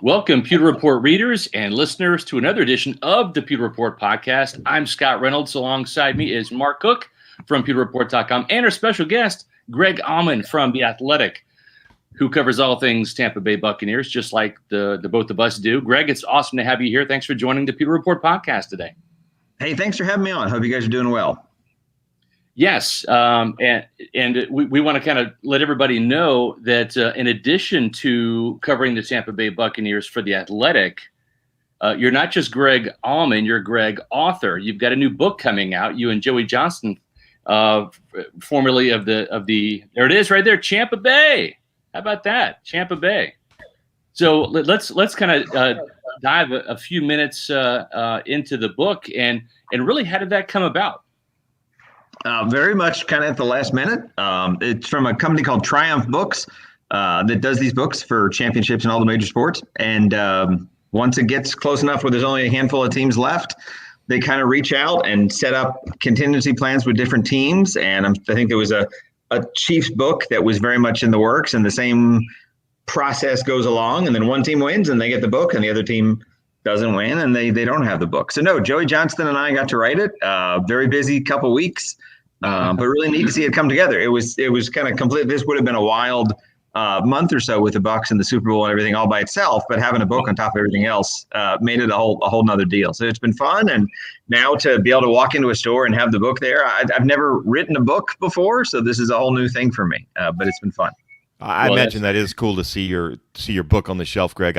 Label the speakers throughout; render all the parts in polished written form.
Speaker 1: Welcome, Pewter Report readers and listeners, to another edition of the Pewter Report podcast. I'm Scott Reynolds. Alongside me is Mark Cook from PewterReport.com and our special guest, Greg Auman from The Athletic, who covers all things Tampa Bay Buccaneers, just like the both of us do. Greg, it's awesome to have you here. Thanks for joining the Pewter Report podcast today.
Speaker 2: Hey, thanks for having me on. Hope you guys are doing well.
Speaker 1: Yes, and we want to kind of let everybody know that in addition to covering the Tampa Bay Buccaneers for The Athletic, you're not just Greg Auman, you're Greg author. You've got a new book coming out, you and Joey Johnston, formerly of the there it is right there, Tampa Bay. How about that, Tampa Bay? So let's kind of dive a few minutes into the book and really, how did that come about?
Speaker 2: Very much kind of at the last minute. It's from a company called Triumph Books that does these books for championships in all the major sports. And once it gets close enough where there's only a handful of teams left, they kind of reach out and set up contingency plans with different teams. And I think there was a Chiefs book that was very much in the works, and the same process goes along. And then one team wins and they get the book, and the other team doesn't win and they don't have the book. So no, Joey Johnston and I got to write it. Very busy couple weeks. But really neat to see it come together. It was kind of complete. This would have been a wild month or so with the Bucs and the Super Bowl and everything all by itself. But having a book on top of everything else made it a whole nother deal. So it's been fun. And now to be able to walk into a store and have the book there, I've never written a book before, so this is a whole new thing for me. But it's been fun.
Speaker 3: I imagine that is cool to see your book on the shelf, Greg.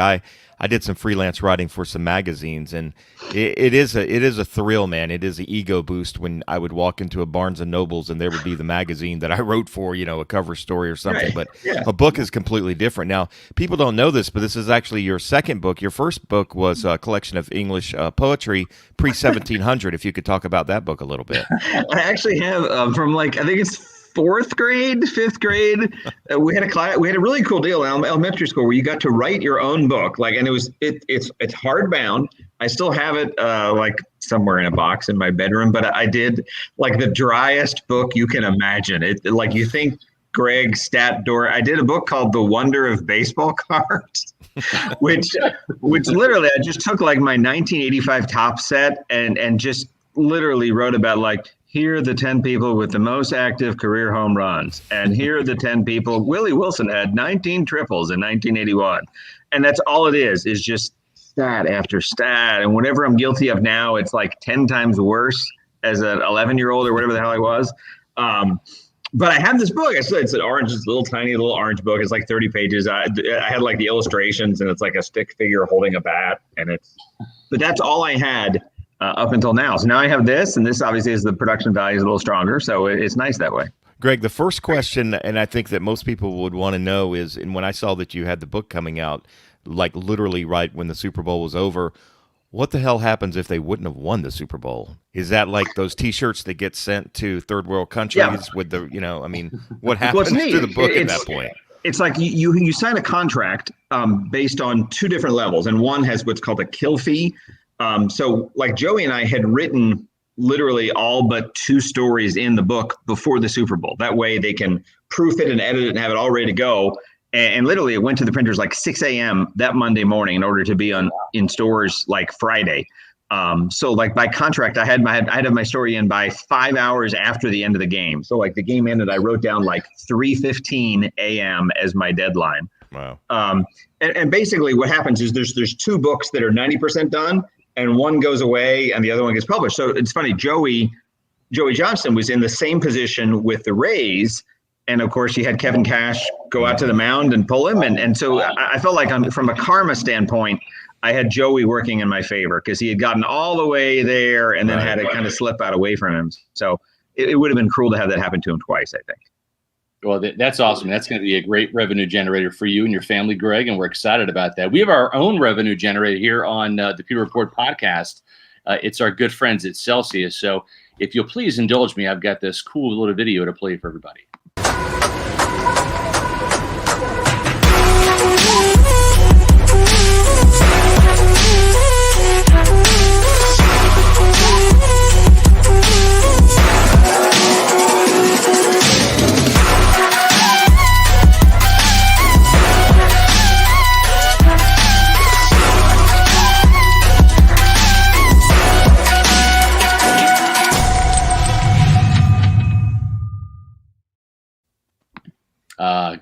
Speaker 3: I did some freelance writing for some magazines, and it is a thrill, man. It is an ego boost when I would walk into a Barnes and Nobles and there would be the magazine that I wrote for, a cover story or something.
Speaker 2: Right.
Speaker 3: But
Speaker 2: yeah.
Speaker 3: A book is completely different. Now, people don't know this, but this is actually your second book. Your first book was a collection of English poetry pre-1700. If you could talk about that book a little bit.
Speaker 2: I actually have from I think it's fifth grade, we had a really cool deal in elementary school where you got to write your own book. And it's hardbound. I still have it somewhere in a box in my bedroom, but I did the driest book you can imagine. You think Greg Statdor. I did a book called The Wonder of Baseball Cards, which literally I just took my 1985 top set and just literally wrote about here are the 10 people with the most active career home runs. And here are the 10 people. Willie Wilson had 19 triples in 1981. And that's all it is just stat after stat. And whatever I'm guilty of now, it's 10 times worse as an 11-year-old or whatever the hell I was. But I have this book. It's an orange, it's a little tiny little orange book. It's 30 pages. I had the illustrations, and it's a stick figure holding a bat. But that's all I had up until now. So now I have this, and this obviously is the production value is a little stronger. So it's nice that way.
Speaker 3: Greg, the first question, and I think that most people would want to know is, and when I saw that you had the book coming out, literally right when the Super Bowl was over, what the hell happens if they wouldn't have won the Super Bowl? Is that those T-shirts that get sent to third world countries with the, what happens to the book at that point?
Speaker 2: It's you sign a contract based on two different levels, and one has what's called a kill fee. So Joey and I had written literally all but 2 stories in the book before the Super Bowl. That way they can proof it and edit it and have it all ready to go. And literally it went to the printers 6 a.m. that Monday morning in order to be in stores Friday. So by contract, I had to have my story in by 5 hours after the end of the game. So the game ended, I wrote down 3:15 a.m. as my deadline.
Speaker 3: Wow.
Speaker 2: And basically what happens is there's 2 books that are 90% done, and one goes away and the other one gets published. So it's funny, Joey Johnston was in the same position with the Rays. And of course you had Kevin Cash go out to the mound and pull him. And so I felt from a karma standpoint, I had Joey working in my favor because he had gotten all the way there and then had it kind of slip out away from him. So it would have been cruel to have that happen to him twice, I think.
Speaker 1: Well, that's awesome. That's going to be a great revenue generator for you and your family, Greg, and we're excited about that. We have our own revenue generator here on the Pewter Report podcast. It's our good friends at Celsius. So if you'll please indulge me, I've got this cool little video to play for everybody.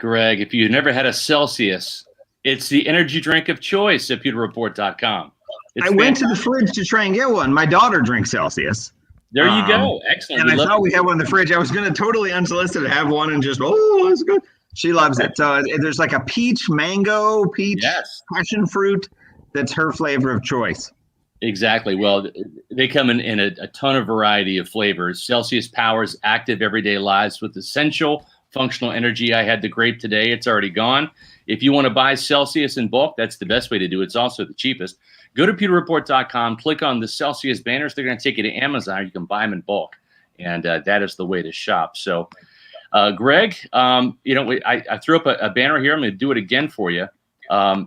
Speaker 1: Greg, if you've never had a Celsius, it's the energy drink of choice at pewterreport.com.
Speaker 2: I went to the fridge to try and get one. My daughter drinks Celsius.
Speaker 1: There you go. Excellent.
Speaker 2: And I thought we had one in the fridge. I was going to totally unsolicited have one and just, oh, that's good. She loves it. So there's like a peach, mango, peach, passion fruit. That's her flavor of choice.
Speaker 1: Exactly. Well, they come in a ton of variety of flavors. Celsius powers active everyday lives with essential functional energy. I had the grape today. It's already gone. If you want to buy Celsius in bulk, that's the best way to do it. It's also the cheapest. Go to pewterreport.com, click on the Celsius banners. They're going to take you to Amazon. You can buy them in bulk. And that is the way to shop. So, Greg, I threw up a banner here. I'm going to do it again for you.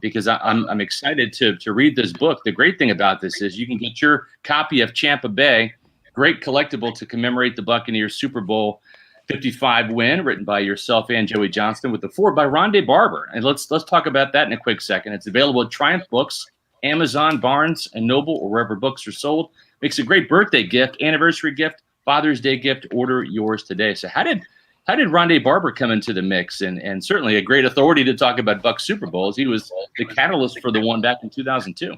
Speaker 1: Because I'm excited to read this book. The great thing about this is you can get your copy of Tampa Bay, great collectible to commemorate the Buccaneers Super Bowl 55 win, written by yourself and Joey Johnston, with the foreword by Rondé Barber. And let's talk about that in a quick second. It's available at Triumph Books, Amazon, Barnes and Noble, or wherever books are sold. Makes a great birthday gift, anniversary gift, Father's Day gift. Order yours today. So how did Rondé Barber come into the mix? And certainly a great authority to talk about Bucs Super Bowls. He was the catalyst for the one back in 2002.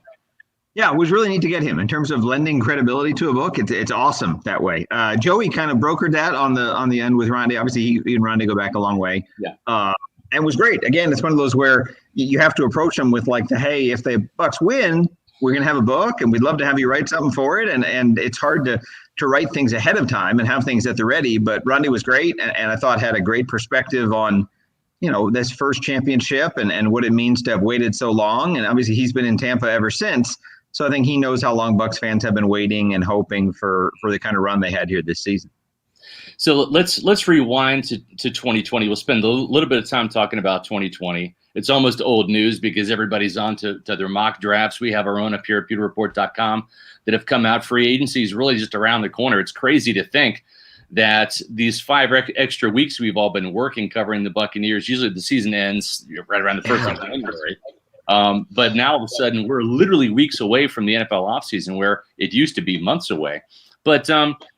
Speaker 2: Yeah, it was really neat to get him in terms of lending credibility to a book. It's awesome that way. Joey kind of brokered that on the end with Rondé. Obviously, he and Rondé go back a long way.
Speaker 1: Yeah.
Speaker 2: And it was great. Again, it's one of those where you have to approach them with like hey, if the Bucs win, we're going to have a book and we'd love to have you write something for it. And it's hard to write things ahead of time and have things at the ready. But Rondé was great. And I thought had a great perspective on, this first championship and what it means to have waited so long. And obviously he's been in Tampa ever since. So I think he knows how long Bucs fans have been waiting and hoping for the kind of run they had here this season.
Speaker 1: So let's rewind to 2020. We'll spend a little bit of time talking about 2020. It's almost old news because everybody's on to their mock drafts. We have our own up here at pewterreport.com that have come out. Free agency is really just around the corner. It's crazy to think that these 5 extra weeks we've all been working covering the Buccaneers. Usually the season ends right around the 1st of January. But now all of a sudden we're literally weeks away from the NFL offseason where it used to be months away. But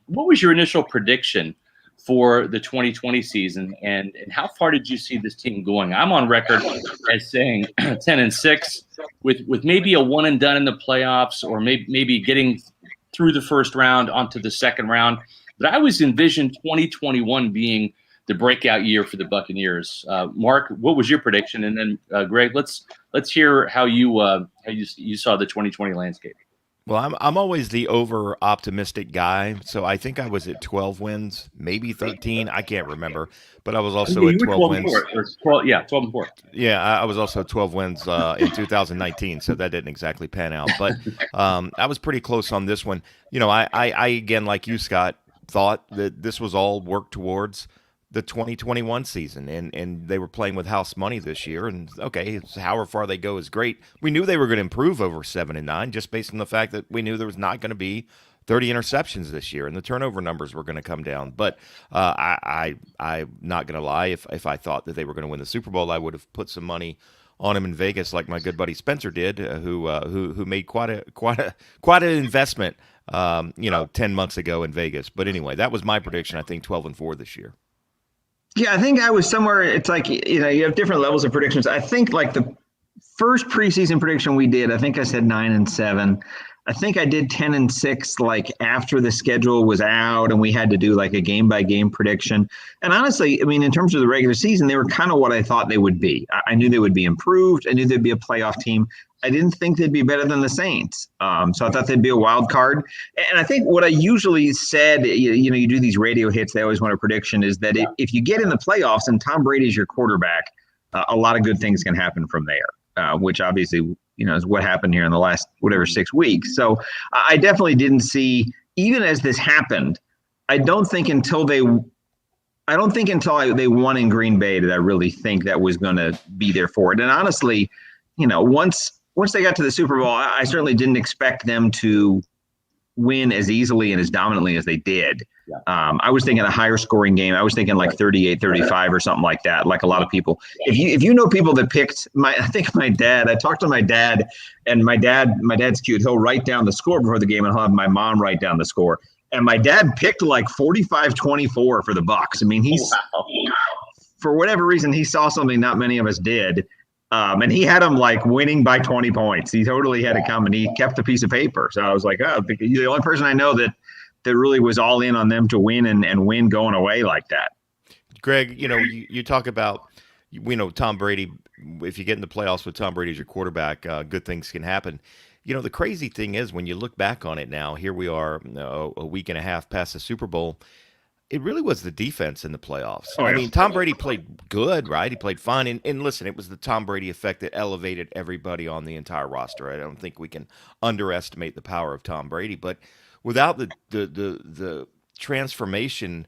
Speaker 1: what was your initial prediction for the 2020 season, and how far did you see this team going? I'm on record as saying 10-6 with maybe a one and done in the playoffs, or maybe getting through the first round onto the second round. But I always envisioned 2021 being the breakout year for the Buccaneers. Mark, what was your prediction? And then Greg, let's hear how you saw the 2020 landscape.
Speaker 3: Well, I'm always the over optimistic guy, so I think I was at 12 wins, maybe 13. I can't remember, but I was also at 12 wins.
Speaker 1: 12 and 4.
Speaker 3: Yeah, I was also 12 wins in 2019, so that didn't exactly pan out. But I was pretty close on this one. I again, like you, Scott, thought that this was all worked towards the 2021 season, and they were playing with house money this year, and okay, however far they go is great. We knew they were going to improve over 7-9 just based on the fact that we knew there was not going to be 30 interceptions this year, and the turnover numbers were going to come down. But I'm not going to lie, if I thought that they were going to win the Super Bowl, I would have put some money on him in Vegas, like my good buddy Spencer did, who made quite an investment, 10 months ago in Vegas. But anyway, that was my prediction. I think 12-4 this year.
Speaker 2: Yeah, I think I was somewhere. It's like, you have different levels of predictions. I think like the first preseason prediction we did, I think I said 9-7. I think I did 10-6, like after the schedule was out and we had to do like a game by game prediction. And honestly, I mean, in terms of the regular season, they were kind of what I thought they would be. I knew they would be improved. I knew they'd be a playoff team. I didn't think they'd be better than the Saints. So I thought they'd be a wild card. And I think what I usually said, you do these radio hits, they always want a prediction, is that if you get in the playoffs and Tom Brady's your quarterback, a lot of good things can happen from there, which obviously, is what happened here in the last, 6 weeks. So I definitely didn't see, even as this happened, I don't think until they won in Green Bay did I really think that was going to be there for it. And honestly, once they got to the Super Bowl, I certainly didn't expect them to win as easily and as dominantly as they did. Yeah. I was thinking a higher scoring game. I was thinking like 38-35 or something like that, like a lot of people. If you know people that picked I talked to my dad, and my dad's cute. He'll write down the score before the game, and he'll have my mom write down the score. And my dad picked like 45-24 for the Bucs. I mean, he's for whatever reason, he saw something not many of us did. And he had them like winning by 20 points. He totally had it come, and he kept a piece of paper. So I was like, oh, you're the only person I know that really was all in on them to win and win going away like that.
Speaker 3: Greg, you talk about, Tom Brady. If you get in the playoffs with Tom Brady as your quarterback, good things can happen. The crazy thing is, when you look back on it now, here we are a week and a half past the Super Bowl. It really was the defense in the playoffs.
Speaker 2: Oh, yeah.
Speaker 3: I mean, Tom Brady played good, right? He played fine. And listen, it was the Tom Brady effect that elevated everybody on the entire roster. I don't think we can underestimate the power of Tom Brady. But without the transformation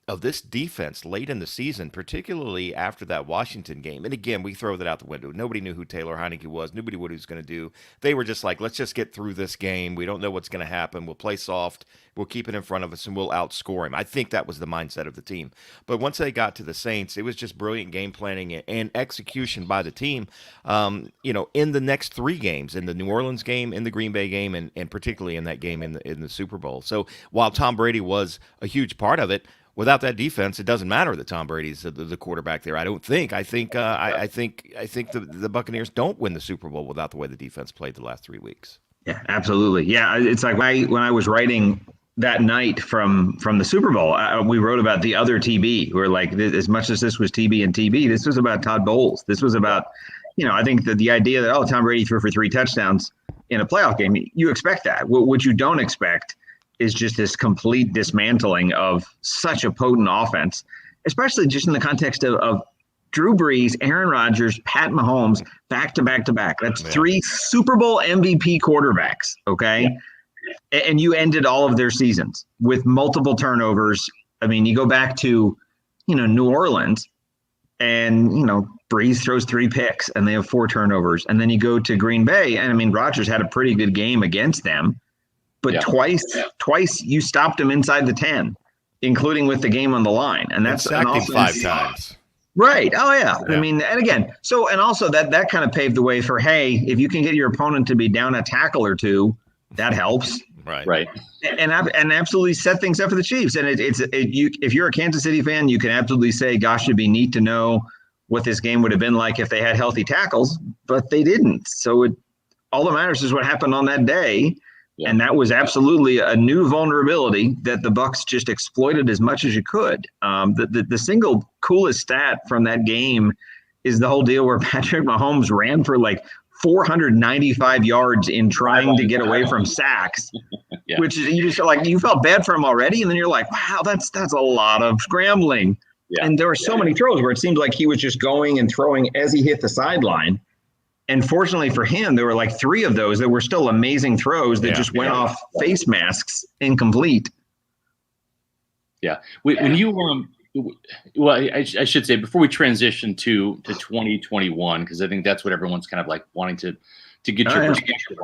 Speaker 3: of this defense late in the season, particularly after that Washington game. And again, we throw that out the window. Nobody knew who Taylor Heineke was. Nobody knew what he was going to do. They were just like, let's just get through this game. We don't know what's going to happen. We'll play soft. We'll keep it in front of us, and we'll outscore him. I think that was the mindset of the team. But once they got to the Saints, it was just brilliant game planning and execution by the team, in the next three games, in the New Orleans game, in the Green Bay game, and particularly in that game in the Super Bowl. So while Tom Brady was a huge part of it, without that defense, it doesn't matter that Tom Brady's the quarterback there. I don't think. I think the Buccaneers don't win the Super Bowl without the way the defense played the last 3 weeks.
Speaker 2: Yeah, absolutely. Yeah, it's like when I was writing that night from the Super Bowl, we wrote about the other TB. We're like, as much as this was TB and TB, this was about Todd Bowles. This was about, I think that the idea that, Tom Brady threw for 3 touchdowns in a playoff game, you expect that. What you don't expect is just this complete dismantling of such a potent offense, especially just in the context of Drew Brees, Aaron Rodgers, Pat Mahomes, back to back to back. That's 3 Super Bowl MVP quarterbacks, okay? Yeah. And you ended all of their seasons with multiple turnovers. I mean, you go back to, New Orleans, and, Brees throws 3 picks and they have 4 turnovers. And then you go to Green Bay, and I mean, Rodgers had a pretty good game against them. But twice you stopped him inside the 10, including with the game on the line. And that's
Speaker 3: an offense. 5 times.
Speaker 2: Right. Oh, yeah. I mean, and again, and also that kind of paved the way for, hey, if you can get your opponent to be down a tackle or 2, that helps.
Speaker 1: Right.
Speaker 2: And absolutely set things up for the Chiefs. And if you're a Kansas City fan, you can absolutely say, gosh, it'd be neat to know what this game would have been like if they had healthy tackles, but they didn't. So all that matters is what happened on that day. Yeah. And that was absolutely a new vulnerability that the Bucs just exploited as much as you could. The single coolest stat from that game is the whole deal where Patrick Mahomes ran for like 495 yards in trying to get away from sacks, which is, you just like, you felt bad for him already. And then you're like, wow, that's a lot of scrambling. Yeah. And there were so many throws where it seemed like he was just going and throwing as he hit the sideline. And fortunately for him, there were like 3 of those that were still amazing throws that just went off face masks incomplete.
Speaker 1: Yeah. When you I should say, before we transition to 2021, because I think that's what everyone's kind of like wanting to get your perspective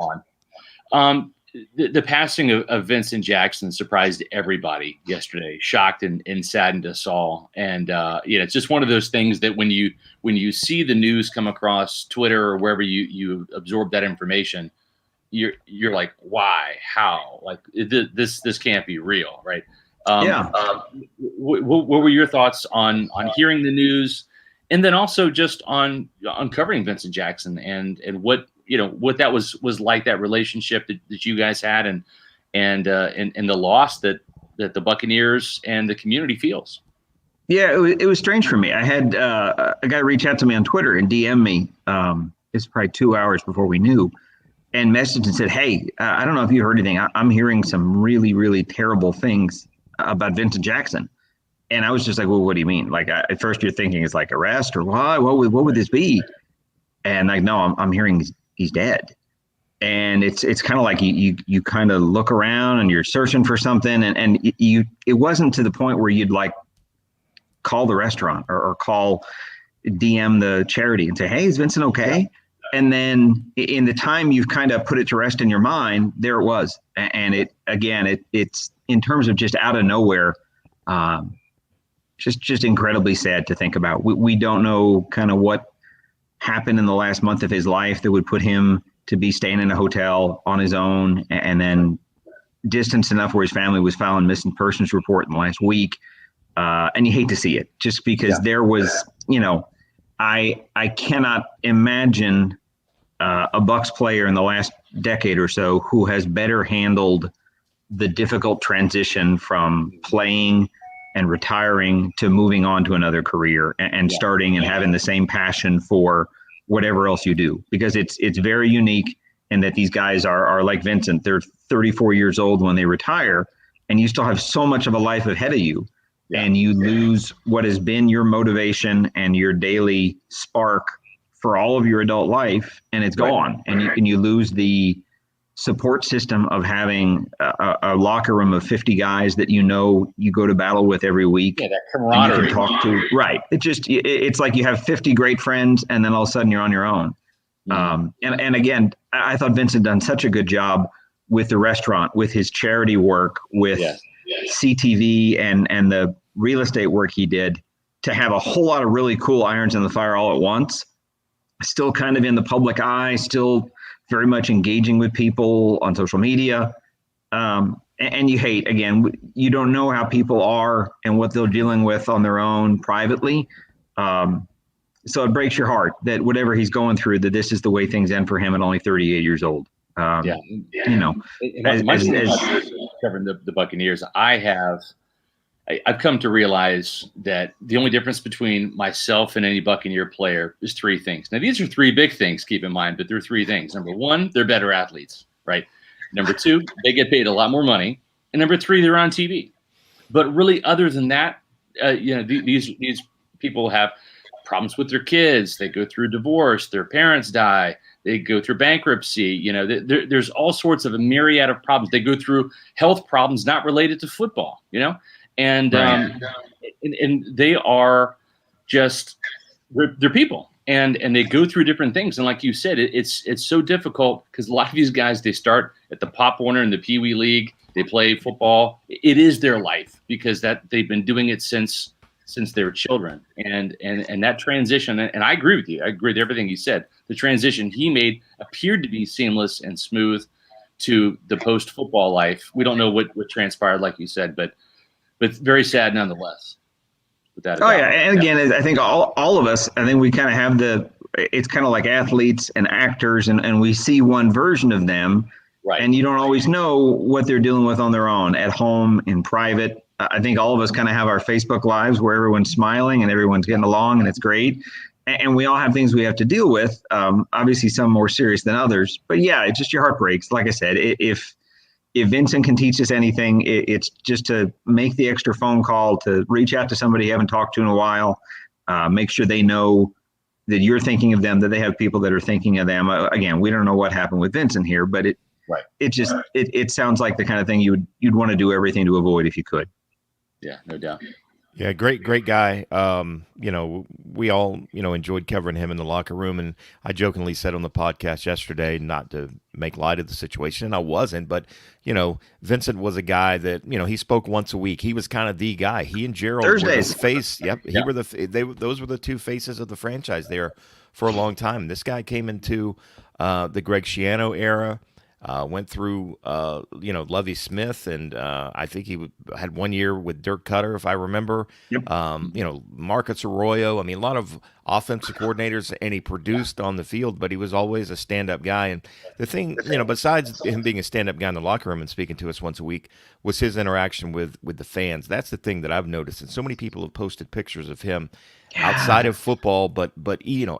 Speaker 1: on. The passing of Vincent Jackson surprised everybody yesterday, shocked and saddened us all. And it's just one of those things that when you see the news come across Twitter or wherever you absorb that information, you're like, why, how, like this can't be real, right? What were your thoughts on hearing the news, and then also just on covering Vincent Jackson and what that was like, that relationship that you guys had, and the loss that the Buccaneers and the community feels?
Speaker 2: Yeah, it was strange for me. I had a guy reach out to me on Twitter and DM me. It's probably 2 hours before we knew, and messaged and said, "Hey, I don't know if you heard anything. I'm hearing some really, really terrible things about Vincent Jackson." And I was just like, "Well, what do you mean?" Like, at first you're thinking it's like arrest or why? What would this be? And like, no, I'm hearing he's dead. And it's kind of like you kind of look around and you're searching for something, and it wasn't to the point where you'd like call the restaurant or call DM the charity and say, "Hey, is Vincent okay?" Yeah. And then in the time you've kind of put it to rest in your mind, there it was. And it's in terms of just out of nowhere, just incredibly sad to think about. We don't know kind of what happened in the last month of his life that would put him to be staying in a hotel on his own, and then distanced enough where his family was filing missing persons report in the last week. And you hate to see it, just because there was I cannot imagine a Bucs player in the last decade or so who has better handled the difficult transition from playing and retiring to moving on to another career and starting and having the same passion for whatever else you do, because it's very unique in that these guys are like Vincent. They're 34 years old when they retire, and you still have so much of a life ahead of you, and you lose what has been your motivation and your daily spark for all of your adult life, and it's gone, and you lose the support system of having a locker room of 50 guys that you go to battle with every week.
Speaker 1: Yeah, that camaraderie.
Speaker 2: You can talk to. Right. It's like you have 50 great friends, and then all of a sudden you're on your own. And again, I thought Vincent done such a good job with the restaurant, with his charity work, with CTV and the real estate work he did, to have a whole lot of really cool irons in the fire all at once. Still kind of in the public eye, still very much engaging with people on social media. And you don't know how people are and what they're dealing with on their own privately. So it breaks your heart that whatever he's going through, that this is the way things end for him at only 38 years old.
Speaker 1: Covering the Buccaneers, I've come to realize that the only difference between myself and any Buccaneer player is three things. Now, these are three big things, keep in mind, but they're three things. Number one, they're better athletes, right? Number two, they get paid a lot more money. And number three, they're on TV. But really, other than that, these people have problems with their kids. They go through divorce. Their parents die. They go through bankruptcy. There's all sorts of a myriad of problems. They go through health problems not related to football, And and they are just they're people, and they go through different things. And like you said, it's so difficult because a lot of these guys, they start at the Pop Warner and the Pee Wee League. They play football. It is their life because that they've been doing it since they were children. And that transition, and I agree with you. I agree with everything you said. The transition he made appeared to be seamless and smooth to the post football life. We don't know what transpired, like you said, but very sad nonetheless. Without a doubt.
Speaker 2: And again, I think all of us, I think we kind of have it's kind of like athletes and actors, and we see one version of them, right? And you don't always know what they're dealing with on their own, at home, in private. I think all of us kind of have our Facebook lives where everyone's smiling and everyone's getting along, and it's great. And we all have things we have to deal with. Obviously, some more serious than others. But yeah, it's just your heart breaks. Like I said, if Vincent can teach us anything, it's just to make the extra phone call, to reach out to somebody you haven't talked to in a while, make sure they know that you're thinking of them, that they have people that are thinking of them. Again, we don't know what happened with Vincent here, but it sounds like the kind of thing you'd want to do everything to avoid if you could.
Speaker 1: Yeah, no doubt.
Speaker 3: Yeah, great guy. We all, enjoyed covering him in the locker room. And I jokingly said on the podcast yesterday, not to make light of the situation, and I wasn't, but, Vincent was a guy that, he spoke once a week. He was kind of the guy. He and Gerald
Speaker 2: Thursdays.
Speaker 3: were the face. Yep. Those were the two faces of the franchise there for a long time. This guy came into the Greg Schiano era. Went through, Lovie Smith, and I think he had 1 year with Dirk Cutter, if I remember.
Speaker 2: Yep.
Speaker 3: Marcus Arroyo. I mean, a lot of offensive coordinators, and he produced on the field, but he was always a stand-up guy. And the thing, besides him being a stand-up guy in the locker room and speaking to us once a week, was his interaction with the fans. That's the thing that I've noticed, and so many people have posted pictures of him outside of football, but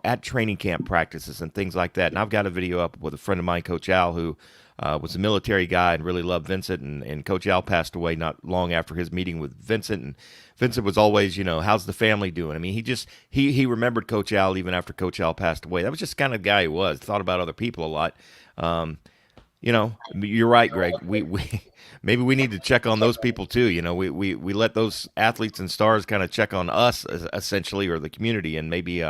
Speaker 3: at training camp practices and things like that. And I've got a video up with a friend of mine, Coach Al, who was a military guy and really loved Vincent. And Coach Al passed away not long after his meeting with Vincent. And Vincent was always, how's the family doing? I mean, he remembered Coach Al even after Coach Al passed away. That was just kind of the guy he was. Thought about other people a lot. You're right, Greg. We maybe we need to check on those people too. We let those athletes and stars kind of check on us essentially, or the community, and maybe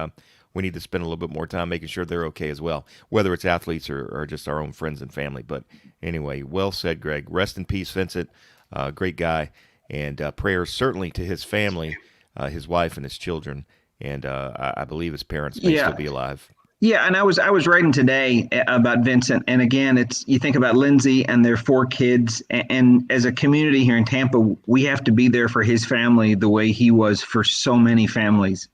Speaker 3: we need to spend a little bit more time making sure they're okay as well, whether it's athletes or just our own friends and family. But anyway, well said, Greg. Rest in peace, Vincent. Great guy, and prayers certainly to his family, his wife and his children, and I believe his parents may still be alive.
Speaker 2: Yeah, and I was writing today about Vincent, and again, it's you think about Lindsay and their 4 kids, and as a community here in Tampa, we have to be there for his family the way he was for so many families.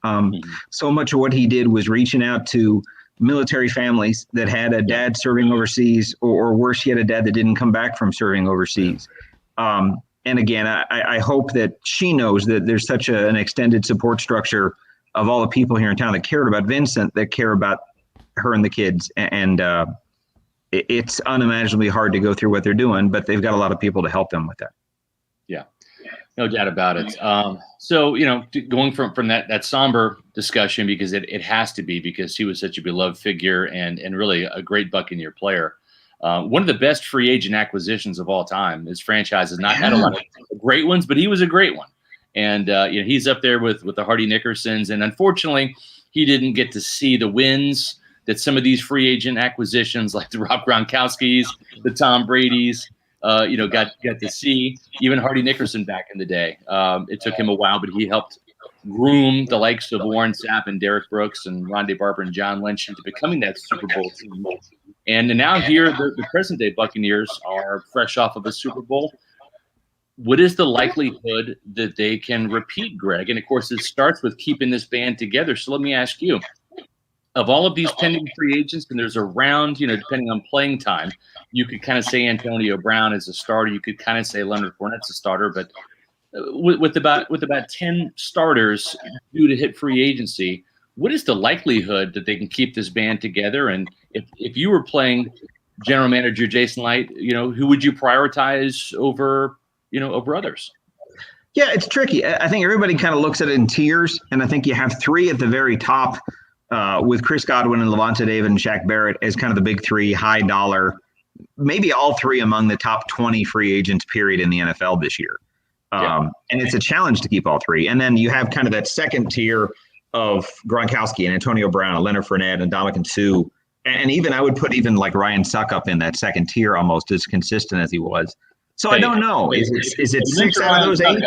Speaker 2: So much of what he did was reaching out to military families that had a dad serving overseas, or worse, he had a dad that didn't come back from serving overseas. And again, I hope that she knows that there's such an extended support structure of all the people here in town that cared about Vincent, that care about her and the kids, and it's unimaginably hard to go through what they're doing, but they've got a lot of people to help them with that.
Speaker 1: Yeah, no doubt about it. So, going from that somber discussion, because it has to be, because he was such a beloved figure and really a great Buccaneer player. One of the best free agent acquisitions of all time. His franchise has not had a lot of great ones, but he was a great one. And he's up there with the Hardy Nickersons, and unfortunately, he didn't get to see the wins that some of these free agent acquisitions, like the Rob Gronkowskis, the Tom Brady's, got to see. Even Hardy Nickerson back in the day. It took him a while, but he helped groom the likes of Warren Sapp and Derek Brooks and Rondé Barber and John Lynch into becoming that Super Bowl team. And now here, the present-day Buccaneers are fresh off of a Super Bowl. What is the likelihood that they can repeat, Greg? And, of course, it starts with keeping this band together. So let me ask you, of all of these pending free agents, and there's a round, depending on playing time, you could kind of say Antonio Brown is a starter. You could kind of say Leonard Fournette's a starter. But with about 10 starters due to hit free agency, what is the likelihood that they can keep this band together? And if you were playing general manager Jason Light, who would you prioritize over others?
Speaker 2: Yeah, it's tricky. I think everybody kind of looks at it in tiers, and I think you have 3 at the very top with Chris Godwin and Levante David and Shaq Barrett as kind of the big 3, high dollar, maybe all 3 among the top 20 free agents period in the NFL this year. And it's a challenge to keep all 3. And then you have kind of that second tier of Gronkowski and Antonio Brown and Leonard Fournette and Ndamukong Suh. And even I would put even like Ryan Suckup in that second tier, almost as consistent as he was. So I don't know. Is it 6 out of those 8?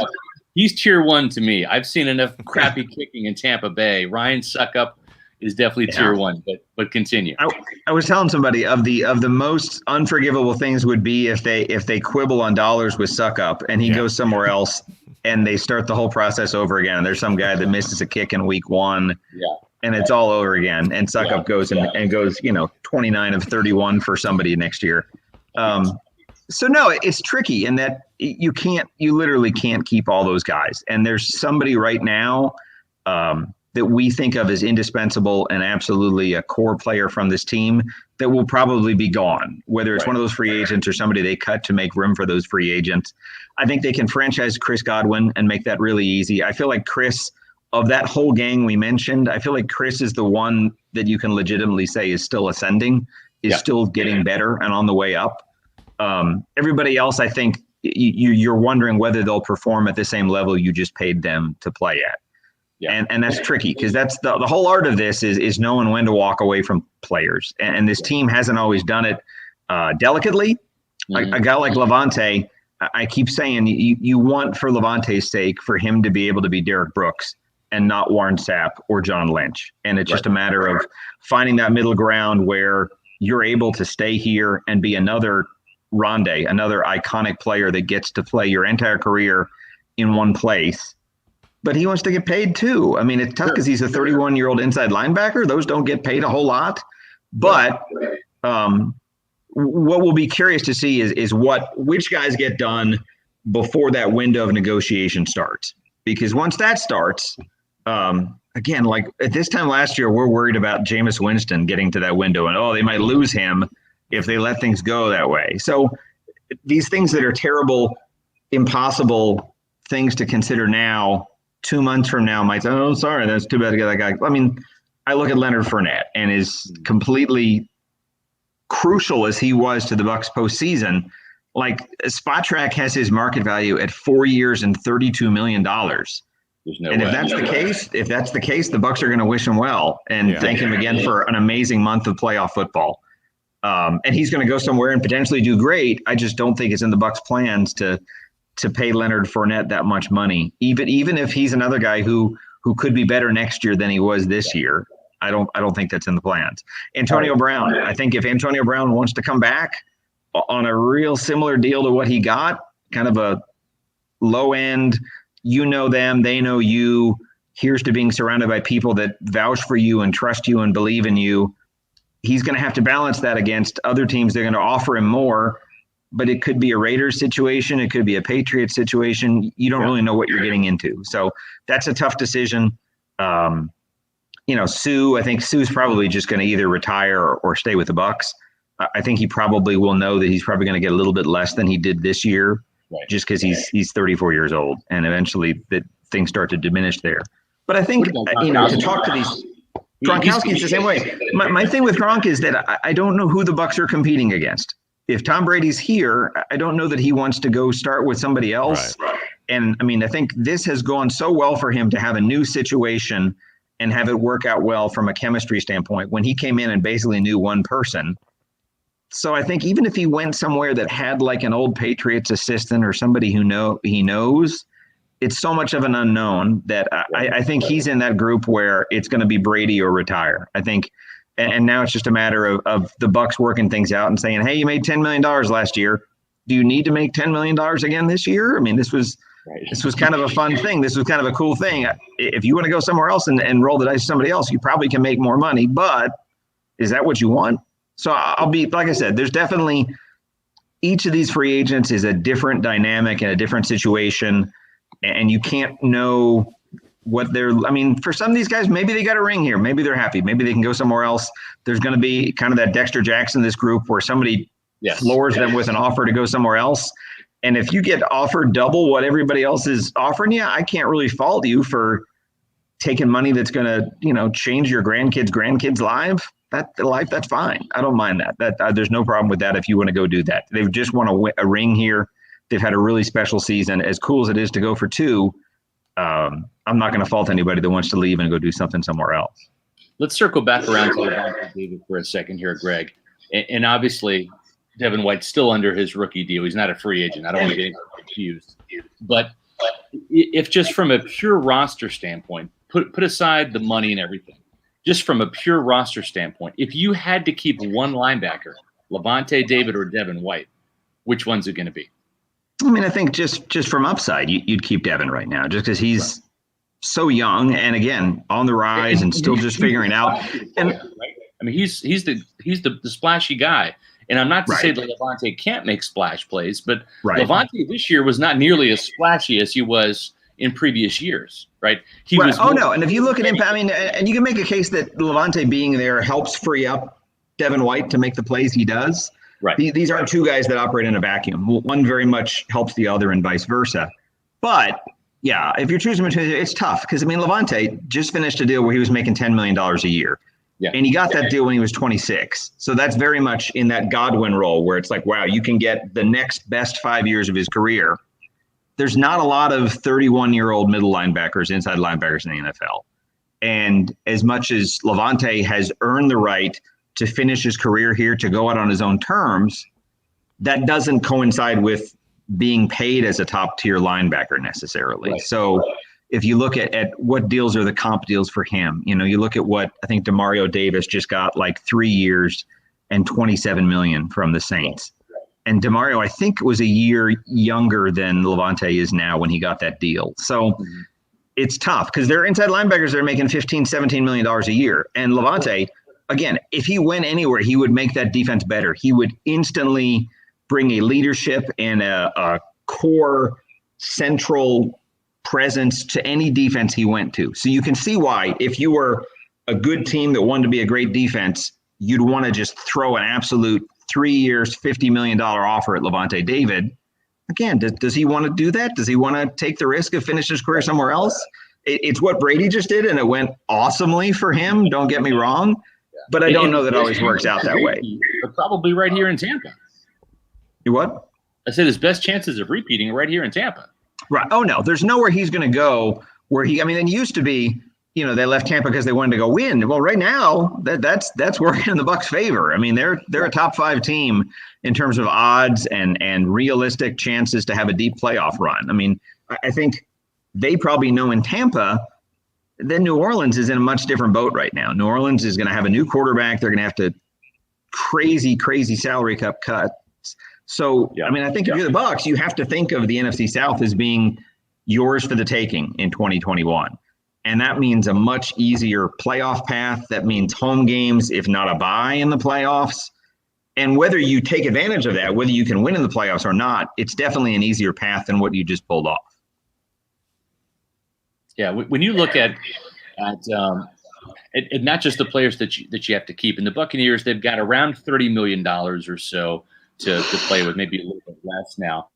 Speaker 1: He's tier 1 to me. I've seen enough crappy kicking in Tampa Bay. Ryan Suckup is definitely tier 1, but continue.
Speaker 2: I was telling somebody of the most unforgivable things would be if they quibble on dollars with Suckup and he goes somewhere else and they start the whole process over again. There's some guy that misses a kick in week 1. And it's all over again. And Suckup goes and goes, 29 of 31 for somebody next year. So no, it's tricky in that you literally can't keep all those guys. And there's somebody right now that we think of as indispensable and absolutely a core player from this team that will probably be gone, whether it's one of those free agents or somebody they cut to make room for those free agents. I think they can franchise Chris Godwin and make that really easy. I feel like Chris, of that whole gang we mentioned, I feel like Chris is the one that you can legitimately say is still ascending, is still getting better and on the way up. Everybody else, I think you're wondering whether they'll perform at the same level you just paid them to play at. And that's tricky because that's the whole art of this is knowing when to walk away from players. And this team hasn't always done it delicately. Like a guy like Levante, I keep saying you want, for Levante's sake, for him to be able to be Derek Brooks and not Warren Sapp or John Lynch. And it's just a matter of finding that middle ground where you're able to stay here and be another Rondé, another iconic player that gets to play your entire career in one place. But he wants to get paid too. I mean, it's tough because he's a 31-year-old inside linebacker. Those don't get paid a whole lot. But what we'll be curious to see is which guys get done before that window of negotiation starts. Because once that starts, again, like at this time last year, we're worried about Jameis Winston getting to that window and, they might lose him if they let things go that way. So these things that are terrible, impossible things to consider now, 2 months from now might say, sorry, that's too bad to get that guy. I mean, I look at Leonard Fournette and is completely crucial as he was to the Bucs postseason. Like Spot Track has his market value at 4 years and $32 million.
Speaker 1: There's no
Speaker 2: and
Speaker 1: way.
Speaker 2: if that's the case, the Bucs are going to wish him well and thank him again for an amazing month of playoff football. And he's going to go somewhere and potentially do great. I just don't think it's in the Bucs' plans to pay Leonard Fournette that much money, even if he's another guy who could be better next year than he was this year. I don't think that's in the plans. Antonio Brown, I think if Antonio Brown wants to come back on a real similar deal to what he got, kind of a low end, you know them, they know you, here's to being surrounded by people that vouch for you and trust you and believe in you. He's going to have to balance that against other teams. They're going to offer him more, but it could be a Raiders situation. It could be a Patriots situation. You don't really know what you're getting into. So that's a tough decision. Sue, I think Sue's probably just going to either retire or stay with the Bucs. I think he probably will know that he's probably going to get a little bit less than he did this year, just because he's 34 years old, and eventually that things start to diminish there. But I think, to talk to these, Gronkowski's the same way. My thing with Gronk is that I don't know who the Bucs are competing against. If Tom Brady's here, I don't know that he wants to go start with somebody else. Right. And I mean, I think this has gone so well for him to have a new situation and have it work out well from a chemistry standpoint when he came in and basically knew one person. So I think even if he went somewhere that had like an old Patriots assistant or somebody he knows, it's so much of an unknown that I think he's in that group where it's going to be Brady or retire. I think, and now it's just a matter of the Bucs working things out and saying, hey, you made $10 million last year. Do you need to make $10 million again this year? I mean, this was kind of a fun thing. This was kind of a cool thing. If you want to go somewhere else and roll the dice with somebody else, you probably can make more money, but is that what you want? So I'll be, like I said, there's definitely each of these free agents is a different dynamic and a different situation. And you can't know what for some of these guys, maybe they got a ring here. Maybe they're happy. Maybe they can go somewhere else. There's going to be kind of that Dexter Jackson, this group where somebody floors them with an offer to go somewhere else. And if you get offered double what everybody else is offering you, I can't really fault you for taking money that's going to, change your grandkids' life. That's fine. I don't mind that. There's no problem with that if you want to go do that. They've just won a ring here. They've had a really special season. As cool as it is to go for two, I'm not going to fault anybody that wants to leave and go do something somewhere else.
Speaker 1: Let's circle back around to Lavonte David for a second here, Greg. And obviously, Devin White's still under his rookie deal. He's not a free agent. I don't want to get confused. But if just from a pure roster standpoint, put aside the money and everything, just from a pure roster standpoint, if you had to keep one linebacker, Lavonte David or Devin White, which one's it going to be?
Speaker 2: I mean, I think just from upside, you'd keep Devin right now, just because he's so young and again on the rise and still just figuring out. And
Speaker 1: I mean, he's the splashy guy. And I'm not to say that Lavonte can't make splash plays, but Lavonte this year was not nearly as splashy as he was in previous years, right? He was.
Speaker 2: Oh no! And if you look at him, I mean, and you can make a case that Lavonte being there helps free up Devin White to make the plays he does. Right. These aren't two guys that operate in a vacuum. One very much helps the other and vice versa. But, yeah, if you're choosing between it's tough because, I mean, Lavonte just finished a deal where he was making $10 million a year. Yeah. And he got that deal when he was 26. So that's very much in that Godwin role where it's like, wow, you can get the next best 5 years of his career. There's not a lot of 31-year-old middle linebackers, inside linebackers in the NFL. And as much as Lavonte has earned the right to finish his career here, to go out on his own terms, that doesn't coincide with being paid as a top tier linebacker necessarily. Right. So if you look at what deals are the comp deals for him, you look at what I think DeMario Davis just got like 3 years and $27 million from the Saints. And DeMario, I think, was a year younger than Lavonte is now when he got that deal. So it's tough because there are inside linebackers that are making $15, $17 million a year. And Lavonte, again, if he went anywhere, he would make that defense better. He would instantly bring a leadership and a core central presence to any defense he went to. So you can see why, if you were a good team that wanted to be a great defense, you'd want to just throw an absolute 3 years, $50 million offer at Lavonte David. Again, does he want to do that? Does he want to take the risk of finishing his career somewhere else? It's what Brady just did, and it went awesomely for him. Don't get me wrong. But I don't know that it always works out that way.
Speaker 1: But probably right here in Tampa.
Speaker 2: You what?
Speaker 1: I said his best chances of repeating are right here in Tampa.
Speaker 2: Right. Oh, no. There's nowhere he's going to go where it used to be, they left Tampa because they wanted to go win. Well, right now, that's working in the Bucs' favor. I mean, they're a top 5 team in terms of odds and realistic chances to have a deep playoff run. I mean, I think they probably know in Tampa, then New Orleans is in a much different boat right now. New Orleans is going to have a new quarterback. They're going to have to crazy salary cap cuts. So, I mean, I think if you're the Bucs, you have to think of the NFC South as being yours for the taking in 2021. And that means a much easier playoff path. That means home games, if not a bye in the playoffs. And whether you take advantage of that, whether you can win in the playoffs or not, it's definitely an easier path than what you just pulled off.
Speaker 1: Yeah, when you look at not just the players that you have to keep. In the Buccaneers, they've got around $30 million or so to play with, maybe a little bit less now,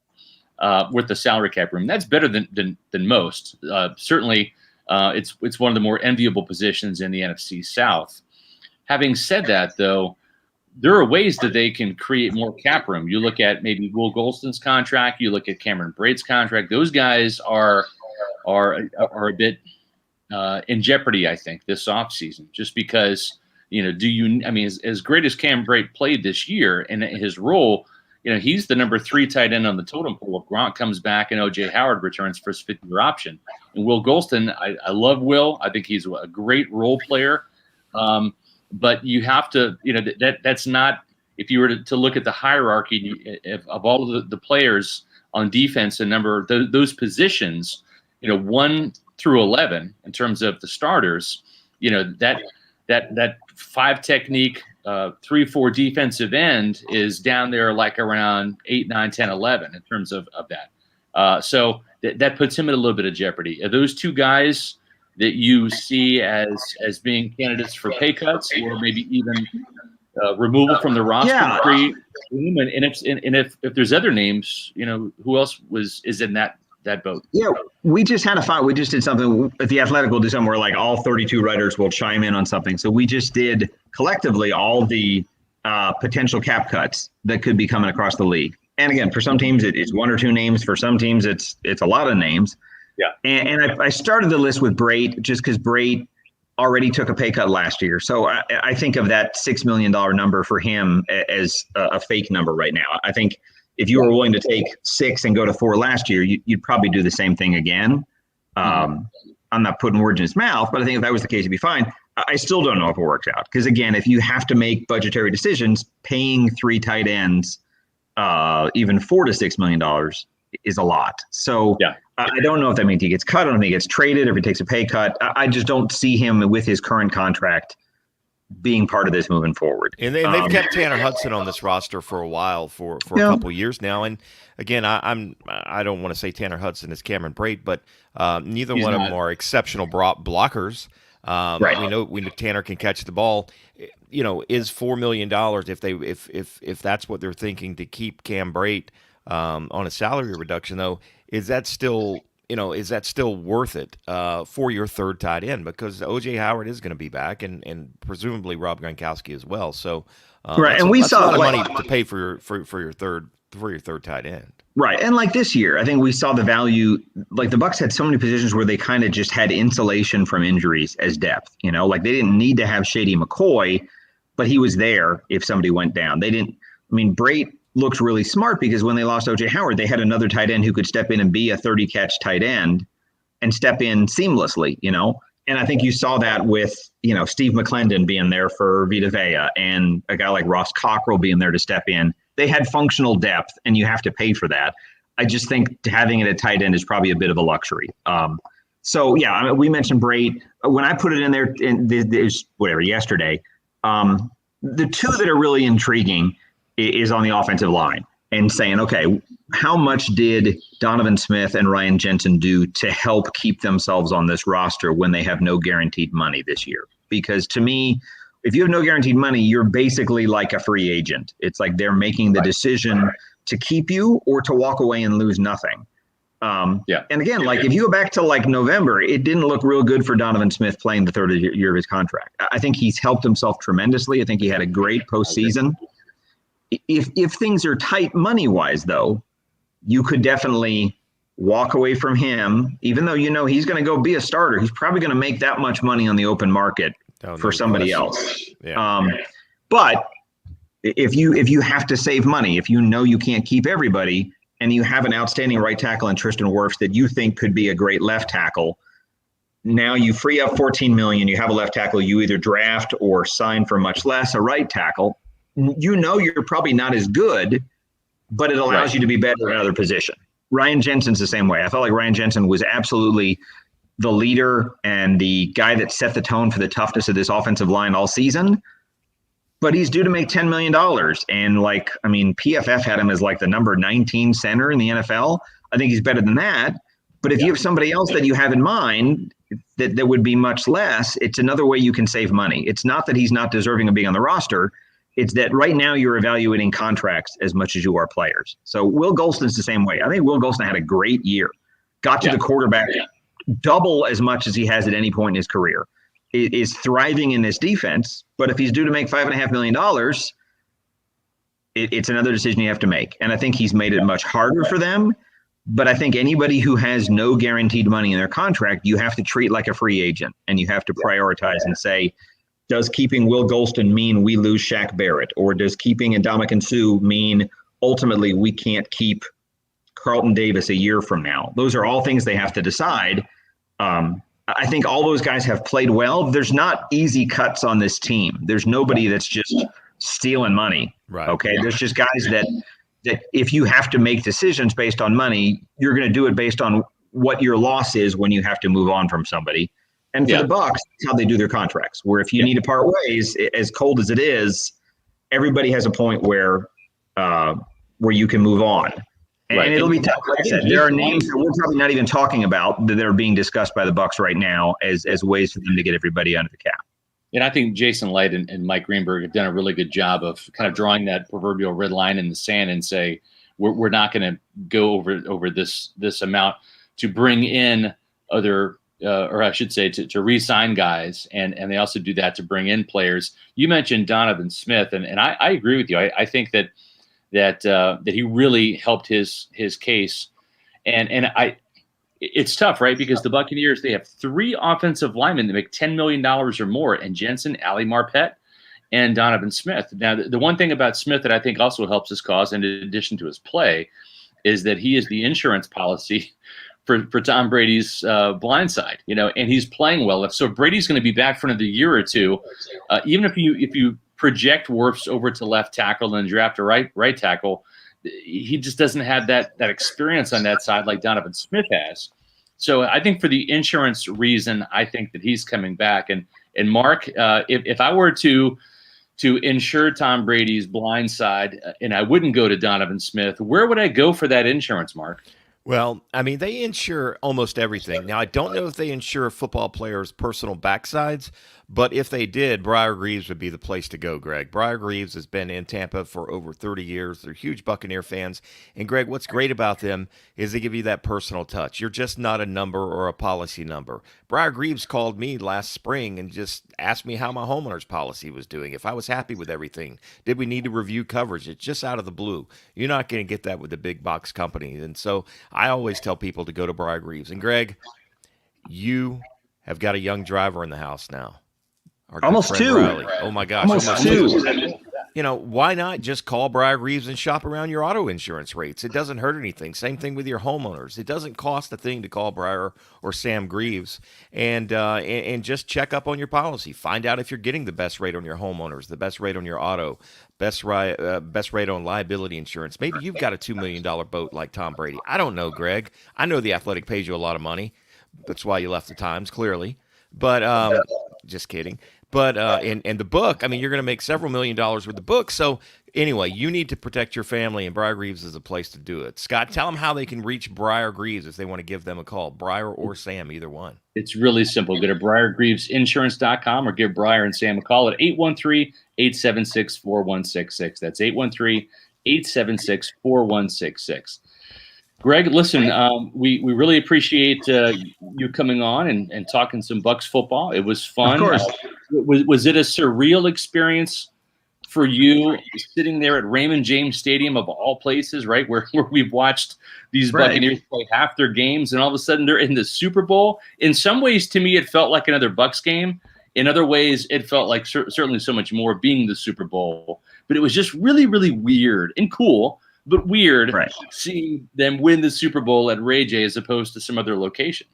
Speaker 1: with the salary cap room. That's better than most. Certainly, it's one of the more enviable positions in the NFC South. Having said that, though, there are ways that they can create more cap room. You look at maybe Will Golston's contract. You look at Cameron Brate's contract. Those guys are a bit in jeopardy, I think, this offseason, just because, as great as Cam Brate played this year in his role, he's the number 3 tight end on the totem pole. If Gronk comes back and O.J. Howard returns for his 5th-year option. And Will Golston, I love Will. I think he's a great role player. But you have to, that's not, if you were to look at the hierarchy of all of the players on defense and number those positions, 1 through 11 in terms of the starters, that 5 technique, 3-4 defensive end is down there like around 8, 9, 10, 11 in terms of that. So that puts him in a little bit of jeopardy. Are those 2 guys that you see as being candidates for pay cuts, or maybe even removal from the roster? And if there's other names, who else is in that boat?
Speaker 2: Yeah, we just had a fight. We just did something at The Athletic. We'll do something where like all 32 writers will chime in on something. So we just did collectively all the potential cap cuts that could be coming across the league. And again, for some teams, it's 1 or 2 names. For some teams, it's a lot of names. Yeah. And I started the list with Brate just because Brate already took a pay cut last year. So I think of that $6 million number for him as a fake number right now. I think if you were willing to take 6 and go to 4 last year, you'd probably do the same thing again. I'm not putting words in his mouth, but I think if that was the case, it'd be fine. I still don't know if it works out. Because again, if you have to make budgetary decisions, paying 3 tight ends, even $4 to $6 million is a lot. So I don't know if that means he gets cut. I don't think he gets traded, or if he takes a pay cut. I just don't see him with his current contract being part of this moving forward.
Speaker 3: And they've kept Tanner Hudson on this roster for a while, for a couple of years now. And again, I don't want to say Tanner Hudson is Cameron Brate, but neither one of them are exceptional blockers. Right. We know Tanner can catch the ball. Is $4 million if that's what they're thinking to keep Cam Brate on a salary reduction, though? Is that still worth it for your 3rd tight end? Because O.J. Howard is going to be back, and presumably Rob Gronkowski as well. So
Speaker 2: right, and we saw
Speaker 3: a lot of money to pay for your third tight end.
Speaker 2: Right, and like this year, I think we saw the value. Like the Bucs had so many positions where they kind of just had insulation from injuries as depth. Like they didn't need to have Shady McCoy, but he was there if somebody went down. They didn't. I mean, Brate looks really smart because when they lost O.J. Howard, they had another tight end who could step in and be a 30-catch tight end and step in seamlessly, And I think you saw that with, Steve McClendon being there for Vita Vea and a guy like Ross Cockrell being there to step in. They had functional depth, and you have to pay for that. I just think having it at tight end is probably a bit of a luxury. We mentioned Brate. When I put it in there, yesterday, the 2 that are really intriguing is on the offensive line, and saying, okay, how much did Donovan Smith and Ryan Jensen do to help keep themselves on this roster when they have no guaranteed money this year? Because to me, if you have no guaranteed money, you're basically like a free agent. It's like they're making the decision to keep you or to walk away and lose nothing. And again, if you go back to November, it didn't look real good for Donovan Smith playing the 3rd year of his contract. I think he's helped himself tremendously. I think he had a great postseason. If things are tight money-wise, though, you could definitely walk away from him, even though he's going to go be a starter. He's probably going to make that much money on the open market for somebody else. Yeah. But if you have to save money, if you can't keep everybody, and you have an outstanding right tackle in Tristan Wirfs that you think could be a great left tackle, Now you free up $14 million. You have a left tackle. You either draft or sign for much less a right tackle. You know you're probably not as good, but it allows you to be better in another position. Ryan Jensen's the same way. I felt like Ryan Jensen was absolutely the leader and the guy that set the tone for the toughness of this offensive line all season. But he's due to make $10 million. And PFF had him as like the number 19 center in the NFL. I think he's better than that. But if you have somebody else that you have in mind that would be much less, it's another way you can save money. It's not that he's not deserving of being on the roster. It's that right now you're evaluating contracts as much as you are players. So Will Golston's the same way. I think Will Golston had a great year. Got to the quarterback double as much as he has at any point in his career. Is thriving in this defense. But if he's due to make $5.5 million, it's another decision you have to make. And I think he's made it much harder for them. But I think anybody who has no guaranteed money in their contract, you have to treat like a free agent. And you have to prioritize and say, does keeping Will Golston mean we lose Shaq Barrett? Or does keeping Ndamukong Suh mean ultimately we can't keep Carlton Davis a year from now? Those are all things they have to decide. I think all those guys have played well. There's not easy cuts on this team. There's nobody that's just stealing money.
Speaker 3: Right.
Speaker 2: Okay. There's just guys that if you have to make decisions based on money, you're going to do it based on what your loss is when you have to move on from somebody. And for the Bucs, that's how they do their contracts, where if you need to part ways, as cold as it is, everybody has a point where you can move on. And it'll be tough. Like I said, there are names that we're probably not even talking about that are being discussed by the Bucs right now as ways for them to get everybody under the cap.
Speaker 1: And I think Jason Light and Mike Greenberg have done a really good job of kind of drawing that proverbial red line in the sand and say, we're not going to go over this amount to bring in other, or I should say to re-sign guys. And they also do that to bring in players. You mentioned Donovan Smith, and I agree with you. I think that he really helped his case. And it's tough, right? Because the Buccaneers, they have 3 offensive linemen that make $10 million or more, and Jensen, Ali Marpet, and Donovan Smith. Now, the one thing about Smith that I think also helps his cause, in addition to his play, is that he is the insurance policy for Tom Brady's blind side, and he's playing well. So if Brady's going to be back for another year or two, even if you project Wirfs over to left tackle and draft a right tackle, he just doesn't have that experience on that side like Donovan Smith has. So I think for the insurance reason, I think that he's coming back. And Mark, if I were to insure Tom Brady's blind side and I wouldn't go to Donovan Smith, where would I go for that insurance, Mark?
Speaker 3: Well, I mean, they insure almost everything. Now, I don't know if they insure football players' personal backsides, but if they did, Briar Greaves would be the place to go, Greg. Briar Greaves has been in Tampa for over 30 years. They're huge Buccaneer fans. And, Greg, what's great about them is they give you that personal touch. You're just not a number or a policy number. Briar Greaves called me last spring and just asked me how my homeowner's policy was doing, if I was happy with everything. Did we need to review coverage? It's just out of the blue. You're not going to get that with the big box company. And so I always tell people to go to Briar Greaves. And, Greg, you have got a young driver in the house now.
Speaker 2: Almost 2.
Speaker 3: Riley. Oh, my gosh.
Speaker 2: Almost 2.
Speaker 3: Why not just call Briar Greaves and shop around your auto insurance rates? It doesn't hurt anything. Same thing with your homeowners. It doesn't cost a thing to call Briar or Sam Greaves and just check up on your policy. Find out if you're getting the best rate on your homeowners, the best rate on your auto, best rate on liability insurance. Maybe you've got a $2 million boat like Tom Brady. I don't know, Greg. I know The Athletic pays you a lot of money. That's why you left the Times, clearly. But just kidding. But in the book, I mean, you're going to make several $1 million with the book. So anyway, you need to protect your family, and Briar Greaves is a place to do it. Scott, tell them how they can reach Briar Greaves if they want to give them a call. Briar or Sam, either one.
Speaker 1: It's really simple. Go to BriarGreavesInsurance.com or give Briar and Sam a call at 813-876-4166. That's 813-876-4166. Greg, listen, we really appreciate you coming on and talking some Bucs football. It was fun.
Speaker 2: Of course.
Speaker 1: Was it a surreal experience for you sitting there at Raymond James Stadium of all places, right, where we've watched these Buccaneers play half their games, and all of a sudden they're in the Super Bowl? In some ways, to me, it felt like another Bucs game. In other ways, it felt like certainly so much more being the Super Bowl. But it was just really, really weird and cool, but weird seeing them win the Super Bowl at Ray J as opposed to some other location.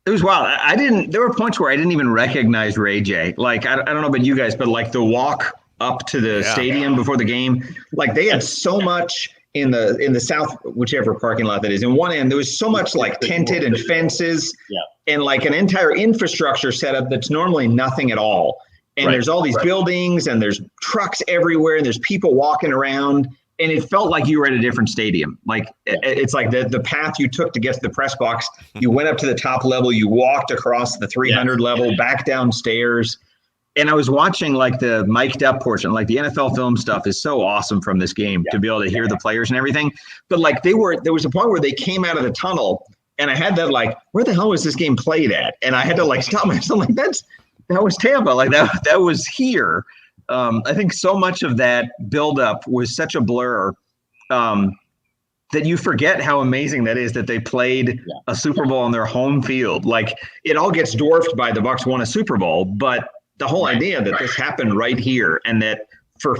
Speaker 2: It was wild. I didn't. There were points where I didn't even recognize Ray J. Like I don't know about you guys, but like the walk up to the stadium before the game, like they had so much in the south, whichever parking lot that is. In one end, there was so much like tented and fences, and like an entire infrastructure set up that's normally nothing at all. And there's all these buildings, and there's trucks everywhere, and there's people walking around. And it felt like you were at a different stadium. Like it's like the path you took to get to the press box. You went up to the top level. You walked across the 300 level, back downstairs. And I was watching like the mic'd up portion, like the NFL film stuff is so awesome from this game to be able to hear the players and everything. But like there was a point where they came out of the tunnel, and I had that like, where the hell was this game played at? And I had to like stop myself. Like that was Tampa. Like that was here. I think so much of that buildup was such a blur that you forget how amazing that is that they played a Super Bowl on their home field. Like it all gets dwarfed by the Bucs won a Super Bowl, but the whole idea that this happened right here, and that for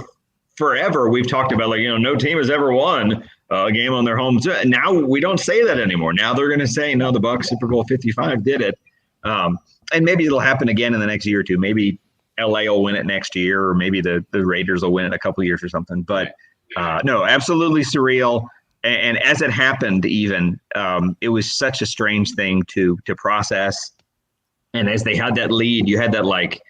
Speaker 2: forever we've talked about like, no team has ever won a game on their home. And now we don't say that anymore. Now they're going to say, no, the Bucs Super Bowl 55 did it. And maybe it'll happen again in the next year or two. Maybe LA will win it next year, or maybe the Raiders will win it a couple of years or something. But no, absolutely surreal. And as it happened, even it was such a strange thing to process. And as they had that lead, you had that like,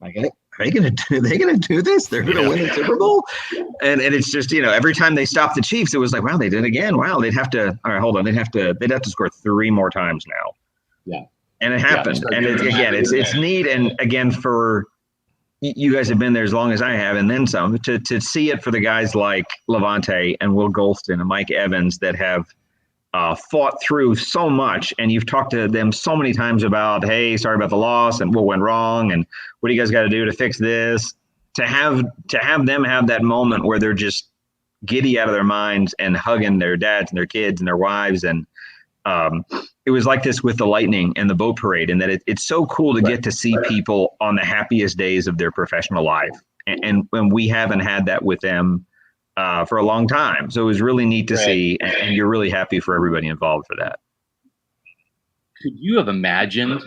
Speaker 2: are they going to do this? They're going to win the Super Bowl, and it's just every time they stopped the Chiefs, it was like, wow, they did it again. Wow, they'd have to. All right, hold on, they'd have to score 3 more times now.
Speaker 1: Yeah,
Speaker 2: and it happened. And it's neat. And again, for you guys have been there as long as I have, and then some, to see it for the guys like Levante and Will Golston and Mike Evans that have fought through so much, and you've talked to them so many times about, hey, sorry about the loss and what went wrong and what do you guys got to do to fix this. To have them have that moment where they're just giddy out of their minds and hugging their dads and their kids and their wives, and it was like this with the Lightning and the boat parade, and that it's so cool to get to see people on the happiest days of their professional life, and we haven't had that with them for a long time. So it was really neat to see, and you're really happy for everybody involved for that.
Speaker 1: Could you have imagined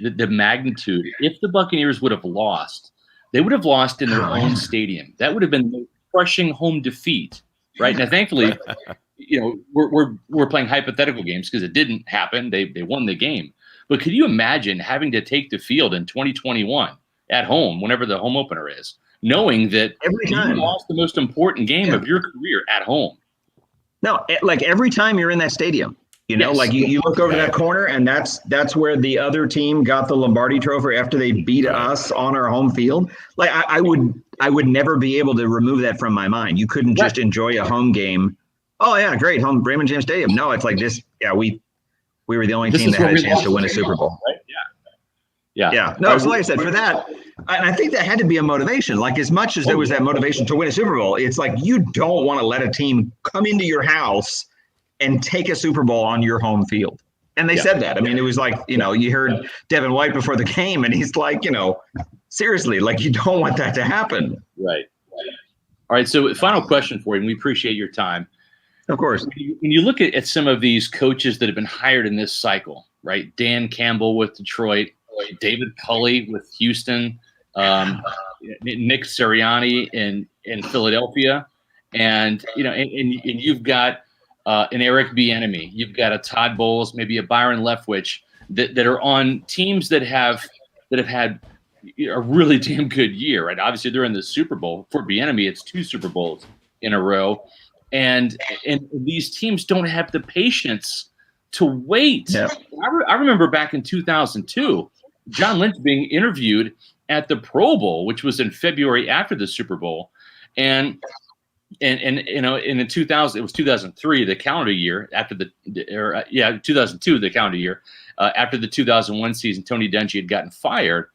Speaker 1: the magnitude if the Buccaneers would have lost? They would have lost in their own stadium. That would have been a crushing home defeat, right? Now, thankfully, we're playing hypothetical games because it didn't happen. They won the game. But could you imagine having to take the field in 2021 at home, whenever the home opener is, knowing that
Speaker 2: every time
Speaker 1: you lost the most important game of your career at home?
Speaker 2: No, like every time you're in that stadium, like you look over that corner, and that's where the other team got the Lombardi Trophy after they beat us on our home field. Like I would never be able to remove that from my mind. You couldn't just enjoy a home game. Oh yeah, great, home Raymond James Stadium. No, it's like this. Yeah, we were the only team that had a chance to win a Super Bowl.
Speaker 1: Right? Yeah.
Speaker 2: No, so like I said, for that, and I think that had to be a motivation. Like as much as there was that motivation to win a Super Bowl, it's like you don't want to let a team come into your house and take a Super Bowl on your home field. And they said that. I mean, it was like, you heard Devin White before the game, and he's like, seriously, like you don't want that to happen.
Speaker 1: Right. All right. So final question for you, and we appreciate your time.
Speaker 2: Of course.
Speaker 1: When you look at some of these coaches that have been hired in this cycle, right? Dan Campbell with Detroit, David Culley with Houston, Nick Sirianni in Philadelphia, and you've got an Eric Bieniemy, you've got a Todd Bowles, maybe a Byron Leftwich that are on teams that have had a really damn good year, right? Obviously, they're in the Super Bowl. For Bieniemy, it's 2 Super Bowls in a row. And these teams don't have the patience to wait. Yeah. I remember back in 2002, John Lynch being interviewed at the Pro Bowl, which was in February after the Super Bowl, and in 2000, it was 2003, the calendar year after 2002, the calendar year after the 2001 season. Tony Dungy had gotten fired.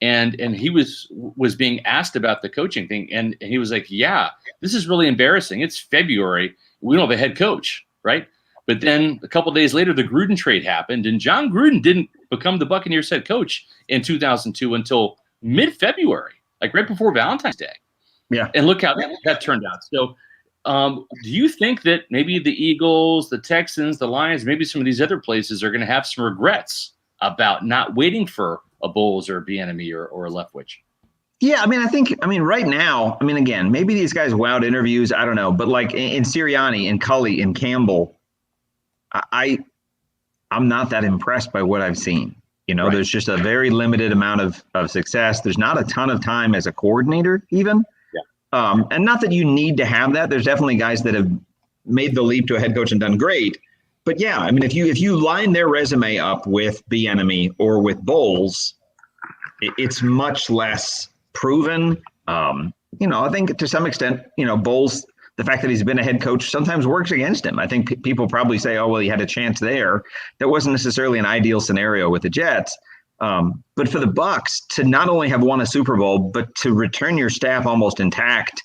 Speaker 1: And he was being asked about the coaching thing, and he was like, "Yeah, this is really embarrassing. It's February. We don't have a head coach, right?" But then a couple of days later, the Gruden trade happened, and John Gruden didn't become the Buccaneers head coach in 2002 until mid-February, like right before Valentine's Day.
Speaker 2: Yeah.
Speaker 1: And look how that turned out. So, do you think that maybe the Eagles, the Texans, the Lions, maybe some of these other places are going to have some regrets about not waiting for a Bowles or a Bieniemy or a Leftwich?
Speaker 2: Yeah, I mean, right now, again, maybe these guys wowed interviews. I don't know. But like in Sirianni and Cully and Campbell, I'm not that impressed by what I've seen. Right. There's just a very limited amount of success. There's not a ton of time as a coordinator even. Yeah. And not that you need to have that. There's definitely guys that have made the leap to a head coach and done great. But yeah, I mean, if you line their resume up with Bieniemy or with Bowles, it's much less proven. I think to some extent, Bowles, the fact that he's been a head coach sometimes works against him. I think people probably say, oh, well, he had a chance there. That wasn't necessarily an ideal scenario with the Jets. But for the Bucs to not only have won a Super Bowl, but to return your staff almost intact,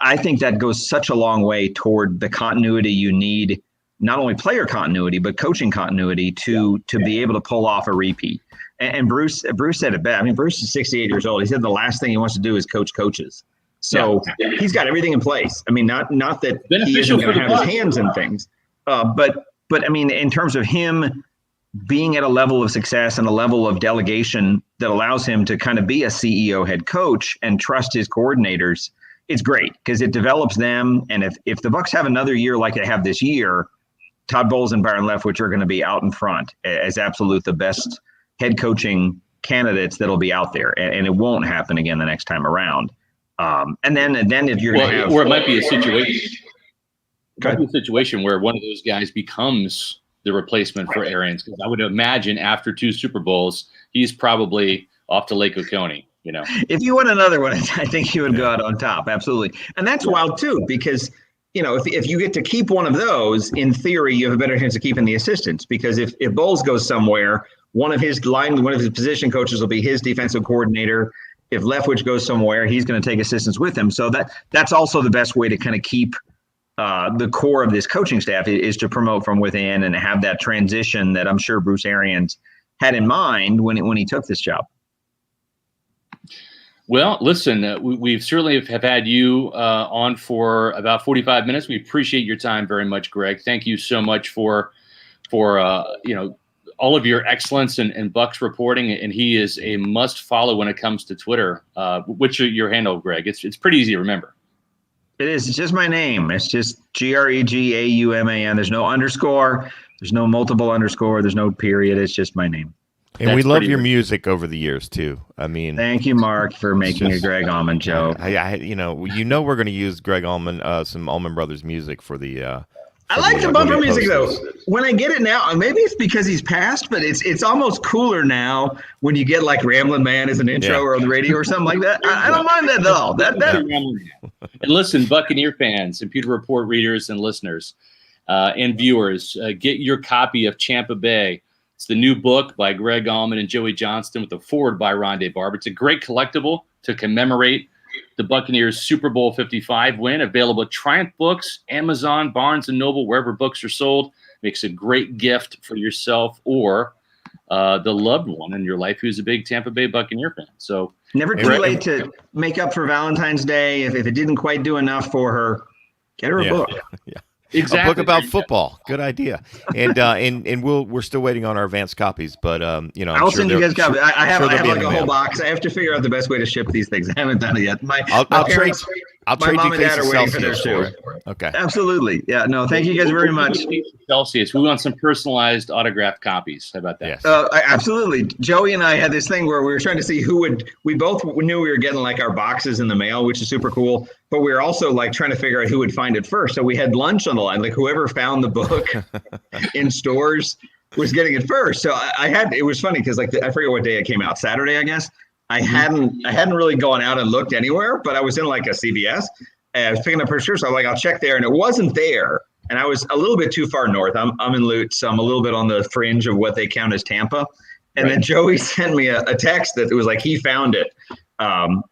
Speaker 2: I think that goes such a long way toward the continuity you need, not only player continuity, but coaching continuity to be able to pull off a repeat. And Bruce said it best. I mean, Bruce is 68 years old. He said the last thing he wants to do is coach coaches. So he's got everything in place. I mean, not that he isn't going to have his hands in things, but I mean, in terms of him being at a level of success and a level of delegation that allows him to kind of be a CEO head coach and trust his coordinators, it's great because it develops them. And if the Bucs have another year like they have this year, Todd Bowles and Byron Leftwich are going to be out in front as absolute the best head coaching candidates that'll be out there, and it won't happen again the next time around. And then if you're going to have,
Speaker 1: or it might be a situation, where one of those guys becomes the replacement for Arians, because I would imagine after 2 Super Bowls, he's probably off to Lake Oconee.
Speaker 2: If you win another one, I think he would go out on top. Absolutely, and that's wild too, because if you get to keep one of those, in theory, you have a better chance of keeping the assistants, because if Bowles goes somewhere, one of his position coaches will be his defensive coordinator. If Leftwich goes somewhere, he's going to take assistants with him. So that's also the best way to kind of keep the core of this coaching staff is to promote from within and have that transition that I'm sure Bruce Arians had in mind when he took this job.
Speaker 1: Well, listen, we've certainly have had you on for about 45 minutes. We appreciate your time very much, Greg. Thank you so much for all of your excellence in Bucs reporting, and he is a must follow when it comes to Twitter. What's your handle, Greg? It's pretty easy to remember.
Speaker 2: It is. It's just my name. It's just GregAuman. There's no underscore. There's no multiple underscore. There's no period. It's just my name.
Speaker 3: And we love your music over the years too. I mean,
Speaker 2: thank you, Mark, for making a Greg Auman joke.
Speaker 3: We're going to use Greg Auman, some Allman Brothers music for the.
Speaker 2: I like the bumper music though. When I get it now, maybe it's because he's passed, but it's almost cooler now when you get like Ramblin' Man as an intro or on the radio or something like that. I don't mind that at all.
Speaker 1: And listen, Buccaneer fans and Pewter Report readers and listeners and viewers, get your copy of Tampa Bay. It's the new book by Greg Auman and Joey Johnston with the foreword by Rondé Barber. It's a great collectible to commemorate the Buccaneers Super Bowl 55 win. Available at Triumph Books, Amazon, Barnes & Noble, wherever books are sold. Makes a great gift for yourself or the loved one in your life who's a big Tampa Bay Buccaneer fan. So
Speaker 2: never too late to make up for Valentine's Day. If it didn't quite do enough for her, get her a book.
Speaker 3: Yeah.
Speaker 1: Exactly.
Speaker 3: A book about football. Good idea. And we're still waiting on our advanced copies, but
Speaker 2: I'll send you guys copies. I have like a whole box. I have to figure out the best way to ship these things. I haven't done it yet.
Speaker 3: I'll trade mom
Speaker 2: and dad are waiting for theirs too.
Speaker 3: Okay.
Speaker 2: Absolutely. Yeah. No. Thank you guys very much.
Speaker 1: Celsius. We want some personalized autographed copies. How about that?
Speaker 3: Yes.
Speaker 2: Absolutely. Joey and I had this thing where we were trying to see who would. We both knew we were getting like our boxes in the mail, which is super cool. But we were also like trying to figure out who would find it first. So we had lunch on the line. Like whoever found the book in stores was getting it first. So it was funny because I forget what day it came out. Saturday, I guess. I hadn't really gone out and looked anywhere, but I was in like a CVS and I was picking up her shirt. So I'm like, I'll check there. And it wasn't there. And I was a little bit too far north. I'm in Lutz, so I'm a little bit on the fringe of what they count as Tampa. And then Joey sent me a text that it was like, he found it.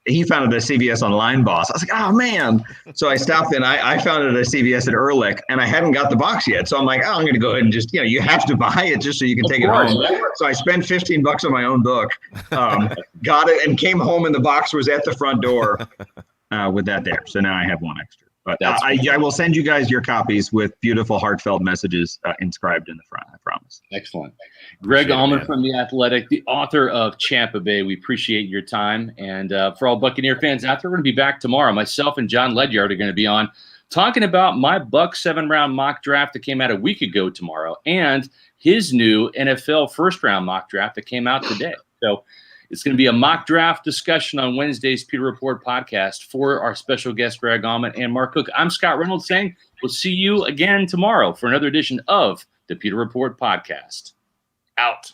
Speaker 2: He found it at CVS Online Boss. I was like, oh man. So I stopped and I found it at CVS at Ehrlich and I hadn't got the box yet. So I'm like, I'm going to go ahead and just, you have to buy it just so you can take it home. So I spent $15 on my own book, got it and came home and the box was at the front door with that there. So now I have one extra. But I will send you guys your copies with beautiful, heartfelt messages inscribed in the front. I promise.
Speaker 1: Excellent. Greg Auman from The Athletic, the author of Tampa Bay. We appreciate your time. And for all Buccaneer fans out there, we're going to be back tomorrow. Myself and John Ledyard are going to be on talking about my Bucs 7-round mock draft that came out a week ago tomorrow and his new NFL first-round mock draft that came out today. So it's going to be a mock draft discussion on Wednesday's Pewter Report podcast for our special guest, Greg Auman and Mark Cook. I'm Scott Reynolds saying we'll see you again tomorrow for another edition of the Pewter Report podcast. Out.